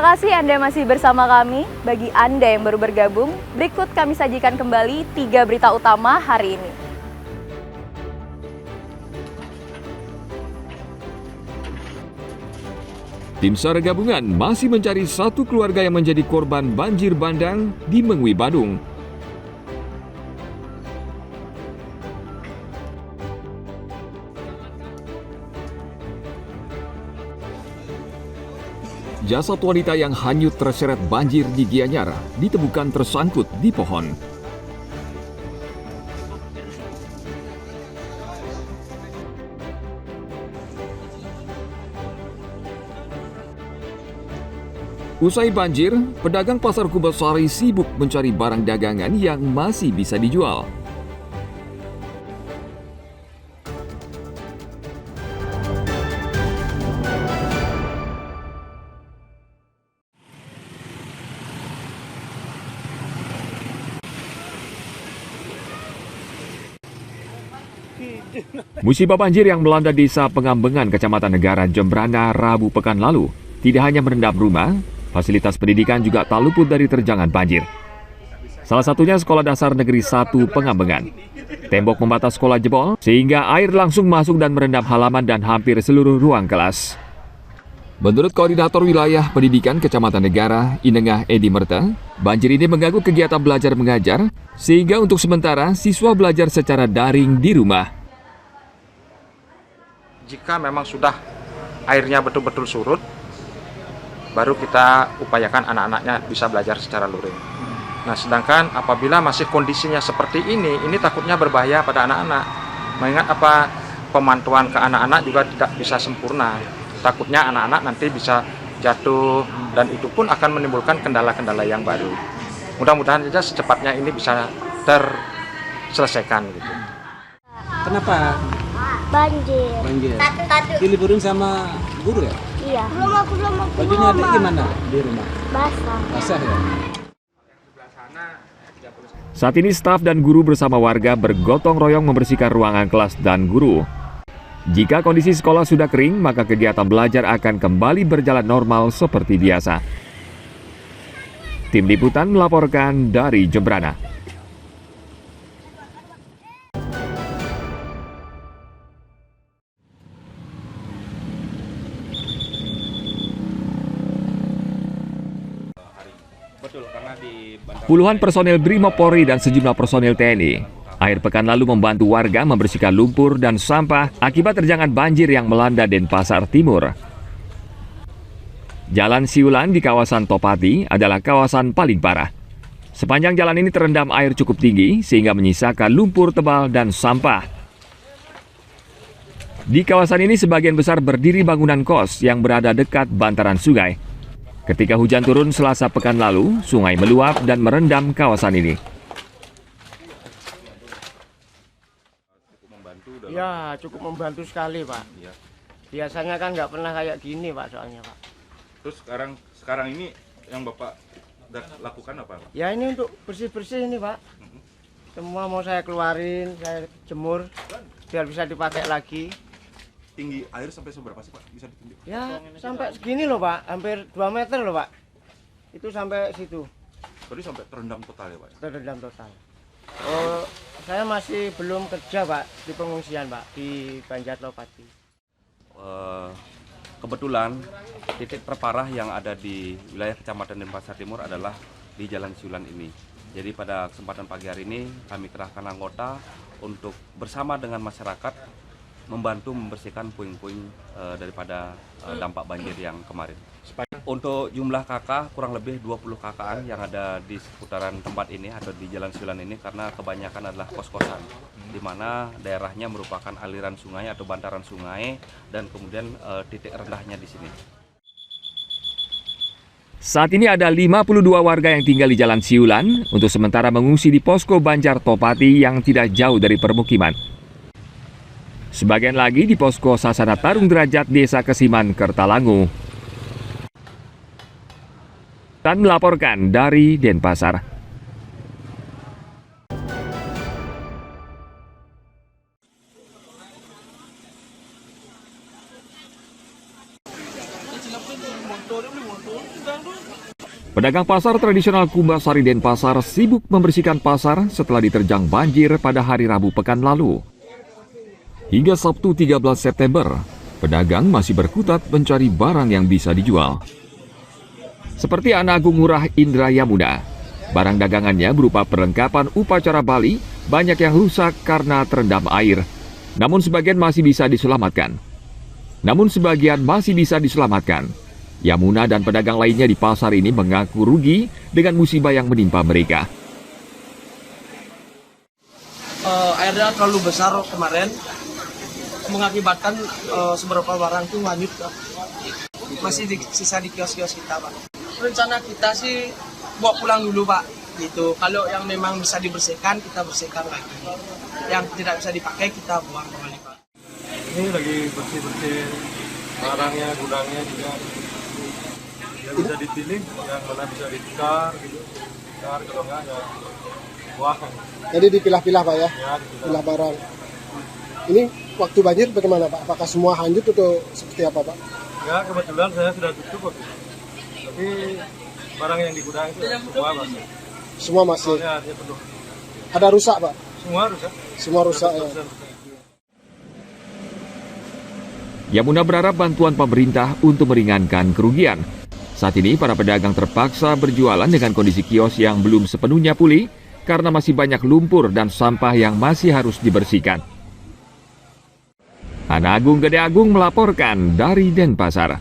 Terima kasih Anda masih bersama kami. Bagi Anda yang baru bergabung, berikut kami sajikan kembali 3 berita utama hari ini. Tim SAR gabungan masih mencari satu keluarga yang menjadi korban banjir bandang di Mengwi, Badung. Jasad wanita yang hanyut terseret banjir di Gianyar ditemukan tersangkut di pohon. Usai banjir, pedagang pasar Kubasari sibuk mencari barang dagangan yang masih bisa dijual. Musibah banjir yang melanda Desa Pengambengan, Kecamatan Negara, Jembrana, Rabu pekan lalu tidak hanya merendam rumah, fasilitas pendidikan juga tak luput dari terjangan banjir. Salah satunya Sekolah Dasar Negeri 1 Pengambengan. Tembok pembatas sekolah jebol sehingga air langsung masuk dan merendam halaman dan hampir seluruh ruang kelas. Menurut Koordinator Wilayah Pendidikan Kecamatan Negara, Inengah Edi Merta, banjir ini mengganggu kegiatan belajar mengajar sehingga untuk sementara siswa belajar secara daring di rumah. Jika memang sudah airnya betul-betul surut, baru kita upayakan anak-anaknya bisa belajar secara luring. Nah, sedangkan apabila masih kondisinya seperti ini takutnya berbahaya pada anak-anak. Mengingat pemantauan ke anak-anak juga tidak bisa sempurna. Takutnya anak-anak nanti bisa jatuh dan itu pun akan menimbulkan kendala-kendala yang baru. Mudah-mudahan saja secepatnya ini bisa terselesaikan gitu. Kenapa? Banjir. Diliburin sama guru ya? Iya. Belum. Bajunya ada gimana di rumah? Basah ya? Saat ini staf dan guru bersama warga bergotong royong membersihkan ruangan kelas dan guru. Jika kondisi sekolah sudah kering, maka kegiatan belajar akan kembali berjalan normal seperti biasa. Tim Liputan melaporkan dari Jembrana. Puluhan personel Brimob Polri dan sejumlah personel TNI akhir pekan lalu membantu warga membersihkan lumpur dan sampah akibat terjangan banjir yang melanda Denpasar Timur. Jalan Siulan di kawasan Topati adalah kawasan paling parah. Sepanjang jalan ini terendam air cukup tinggi sehingga menyisakan lumpur tebal dan sampah. Di kawasan ini sebagian besar berdiri bangunan kos yang berada dekat bantaran sungai. Ketika hujan turun Selasa pekan lalu, sungai meluap dan merendam kawasan ini. Ya, cukup membantu sekali, Pak. Ya. Biasanya kan nggak pernah kayak gini, Pak, soalnya, Pak. Terus sekarang ini yang Bapak lakukan apa, Pak? Ya, ini untuk bersih-bersih ini, Pak. Semua mau saya keluarin, saya jemur, biar bisa dipakai lagi. Tinggi air sampai seberapa sih, Pak? Bisa ditunjuk? Ya, sampai segini loh, Pak. Hampir 2 meter loh, Pak. Itu sampai situ. Tadi sampai terendam total ya, Pak? Terendam total. Oh, saya masih belum kerja, Pak, di pengungsian, Pak, di Banjar Topati. Kebetulan titik terparah yang ada di wilayah Kecamatan Denpasar Timur adalah di Jalan Siulan ini. Jadi pada kesempatan pagi hari ini kami kerahkan anggota untuk bersama dengan masyarakat membantu membersihkan puing-puing daripada dampak banjir yang kemarin. Untuk jumlah KK kurang lebih 20 KK-an yang ada di seputaran tempat ini atau di Jalan Siulan ini karena kebanyakan adalah kos-kosan di mana daerahnya merupakan aliran sungai atau bantaran sungai dan kemudian titik rendahnya di sini. Saat ini ada 52 warga yang tinggal di Jalan Siulan untuk sementara mengungsi di posko Banjar Topati yang tidak jauh dari permukiman. Sebagian lagi di posko Sasana Tarung Derajat Desa Kesiman, Kertalangu. Dan melaporkan dari Denpasar. motor, Pedagang pasar tradisional Kumbasari Denpasar sibuk membersihkan pasar setelah diterjang banjir pada hari Rabu pekan lalu. Hingga Sabtu 13 September, pedagang masih berkutat mencari barang yang bisa dijual. Seperti Anak Agung Murah Indra Yamuna, barang dagangannya berupa perlengkapan upacara Bali banyak yang rusak karena terendam air. Namun sebagian masih bisa diselamatkan. Yamuna dan pedagang lainnya di pasar ini mengaku rugi dengan musibah yang menimpa mereka. Airnya terlalu besar kemarin, mengakibatkan beberapa barang itu hanyut. Masih sisa di kios-kios kita, Pak. Rencana kita sih bawa pulang dulu, Pak. Gitu. Kalau yang memang bisa dibersihkan, kita bersihkan lagi. Yang tidak bisa dipakai, kita buang kembali, Pak. Ini lagi bersih-bersih barangnya, gudangnya juga. Yang bisa dipilih, yang mana bisa ditukar, gitu. Tukar, kalau nggak ya buang. Jadi dipilah-pilah, Pak ya? Ya, dipilah. Pilah barang. Ini waktu banjir bagaimana, Pak? Apakah semua hanyut atau seperti apa, Pak? Enggak, kebetulan saya sudah tutup waktu itu. Tapi barang yang di gudang itu semua masih. Semua masih? Soalnya dia penuh. Ada rusak, Pak? Semua rusak. Semua rusak, ya. Yamuna berharap bantuan pemerintah untuk meringankan kerugian. Saat ini para pedagang terpaksa berjualan dengan kondisi kios yang belum sepenuhnya pulih karena masih banyak lumpur dan sampah yang masih harus dibersihkan. Anak Agung Gede Agung melaporkan dari Denpasar.